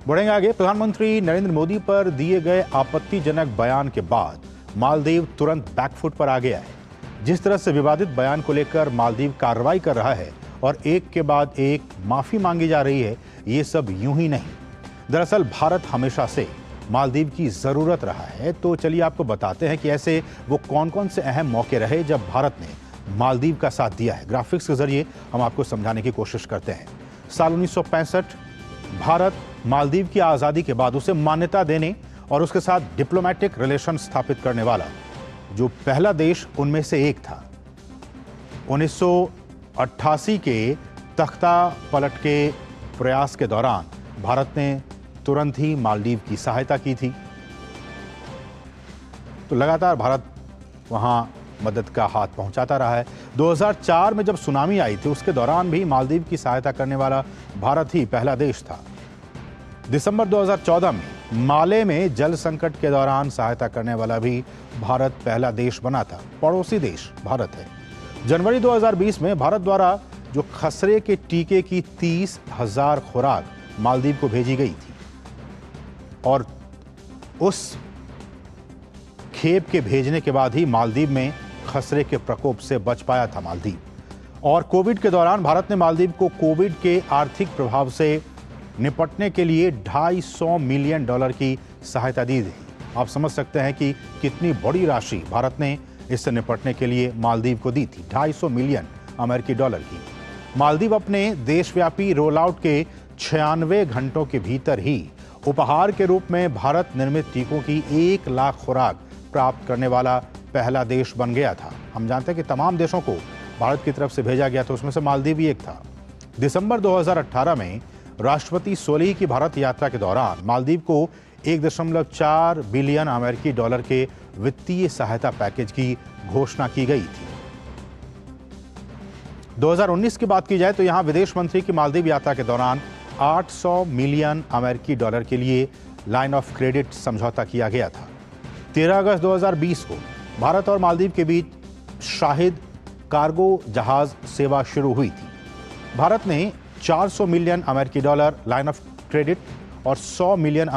बढ़ेंगे आगे। प्रधानमंत्री नरेंद्र मोदी पर दिए गए आपत्तिजनक बयान के बाद मालदीव तुरंत बैकफुट पर आ गया है। जिस तरह से विवादित बयान को लेकर मालदीव कार्रवाई कर रहा है और एक के बाद एक माफी मांगी जा रही है, ये सब यूं ही नहीं। दरअसल भारत हमेशा से मालदीव की जरूरत रहा है। तो चलिए आपको बताते हैं कि ऐसे वो कौन कौन से अहम मौके रहे जब भारत ने मालदीव का साथ दिया है। ग्राफिक्स के जरिए हम आपको समझाने की कोशिश करते हैं। साल 1965 भारत मालदीव की आजादी के बाद उसे मान्यता देने और उसके साथ डिप्लोमेटिक रिलेशन स्थापित करने वाला जो पहला देश उनमें से एक था। 1988 के तख्ता पलट के प्रयास के दौरान भारत ने तुरंत ही मालदीव की सहायता की थी। तो लगातार भारत वहां मदद का हाथ पहुंचाता रहा है। 2004 में जब सुनामी आई थी, उसके दौरान भी मालदीव की सहायता करने वाला भारत ही पहला देश था। दिसंबर 2014 में माले में जल संकट के दौरान सहायता करने वाला भी भारत पहला देश बना था। पड़ोसी देश भारत है। जनवरी 2020 में भारत द्वारा जो खसरे के टीके की 30,000 खुराक मालदीव को भेजी गई थी और उस खेप के भेजने के बाद ही मालदीव में खसरे के प्रकोप से बच पाया था मालदीव। और कोविड के दौरान भारत ने मालदीव को कोविड के आर्थिक प्रभाव से निपटने के लिए $250 मिलियन की सहायता दी थी। आप समझ सकते हैं कि कितनी बड़ी राशि भारत ने इससे निपटने के लिए मालदीव को दी थी। $250 मिलियन की। मालदीव अपने देशव्यापी रोल आउट के 96 घंटों के भीतर ही उपहार के रूप में भारत निर्मित टीकों की 1 लाख खुराक प्राप्त करने वाला पहला देश बन गया था। हम जानते हैं कि तमाम देशों को भारत की तरफ से भेजा गया था, उसमें से मालदीव भी एक था। दिसंबर 2018 में राष्ट्रपति सोलिह की भारत यात्रा के दौरान मालदीव को $1.4 बिलियन के वित्तीय सहायता पैकेज की घोषणा की गई थी। 2019 की बात की जाए तो यहां विदेश मंत्री की मालदीव यात्रा के दौरान $800 मिलियन के लिए लाइन ऑफ क्रेडिट समझौता किया गया था। 13 अगस्त 2020 को भारत और मालदीव के बीच शाहिद कार्गो जहाज सेवा शुरू हुई थी। भारत ने $400 मिलियन लाइन ऑफ क्रेडिट और $100 मिलियन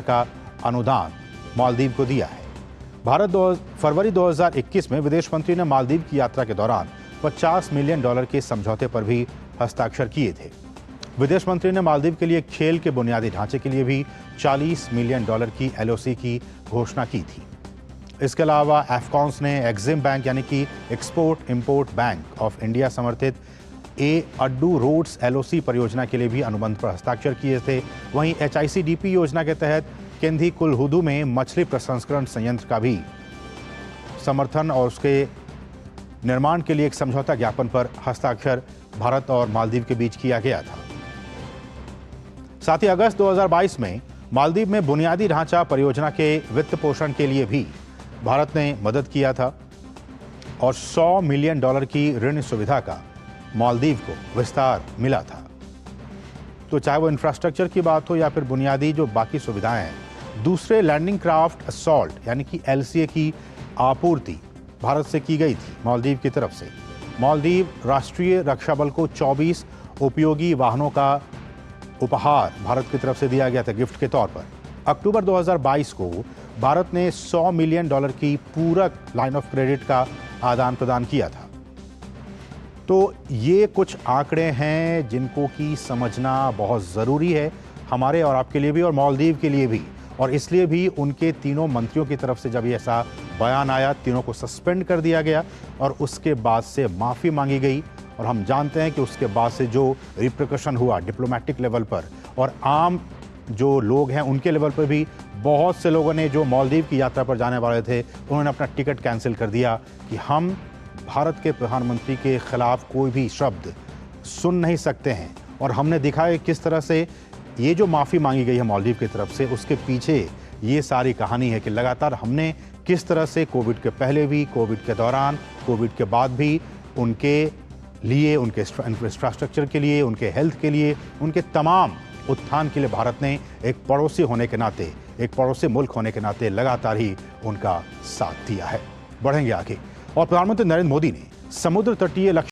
का अनुदान मालदीव को दिया है। फरवरी 2021 में विदेश मंत्री ने मालदीव की यात्रा के दौरान $50 मिलियन के समझौते पर भी हस्ताक्षर किए थे। विदेश मंत्री ने मालदीव के लिए खेल के बुनियादी ढांचे के लिए भी $40 मिलियन की LOC की घोषणा की थी। इसके अलावा एफकॉन्स ने एक्सिम बैंक यानी कि export import bank of India समर्थित अड्डू रोड्स LOC परियोजना के लिए भी अनुबंध पर हस्ताक्षर किए थे। वहीं HICDP योजना के तहत केंधी कुलहुदू में मछली प्रसंस्करण संयंत्र का भी समर्थन और उसके निर्माण के लिए एक समझौता ज्ञापन पर हस्ताक्षर भारत और मालदीव के बीच किया गया था। साथ ही अगस्त 2022 में मालदीव में बुनियादी ढांचा परियोजना के वित्त पोषण के लिए भी भारत ने मदद किया था और $100 मिलियन की ऋण सुविधा का मालदीव को विस्तार मिला था। तो चाहे वो इंफ्रास्ट्रक्चर की बात हो या फिर बुनियादी जो बाकी सुविधाएं हैं, दूसरे लैंडिंग क्राफ्ट असॉल्ट यानी कि LCA की आपूर्ति भारत से की गई थी मालदीव की तरफ से। मालदीव राष्ट्रीय रक्षा बल को 24 उपयोगी वाहनों का उपहार भारत की तरफ से दिया गया था गिफ्ट के तौर पर। अक्टूबर 2022 को भारत ने $100 मिलियन की पूरक लाइन ऑफ क्रेडिट का आदान प्रदान किया था। तो ये कुछ आंकड़े हैं जिनको कि समझना बहुत ज़रूरी है हमारे और आपके लिए भी और मालदीव के लिए भी। और इसलिए भी उनके तीनों मंत्रियों की तरफ से जब ये ऐसा बयान आया, तीनों को सस्पेंड कर दिया गया और उसके बाद से माफ़ी मांगी गई। और हम जानते हैं कि उसके बाद से जो रिप्रिकॉशन हुआ डिप्लोमेटिक लेवल पर और आम जो लोग हैं उनके लेवल पर भी, बहुत से लोगों ने जो मालदीव की यात्रा पर जाने वाले थे उन्होंने अपना टिकट कैंसिल कर दिया कि हम भारत के प्रधानमंत्री के खिलाफ कोई भी शब्द सुन नहीं सकते हैं। और हमने दिखाया किस तरह से ये जो माफ़ी मांगी गई है मालदीव की तरफ से, उसके पीछे ये सारी कहानी है कि लगातार हमने किस तरह से कोविड के पहले भी, कोविड के दौरान, कोविड के बाद भी उनके लिए, उनके इंफ्रास्ट्रक्चर के लिए, उनके हेल्थ के लिए, उनके तमाम उत्थान के लिए भारत ने एक पड़ोसी होने के नाते, एक पड़ोसी मुल्क होने के नाते लगातार ही उनका साथ दिया है। बढ़ेंगे आगे। और प्रधानमंत्री नरेंद्र मोदी ने समुद्र तटीय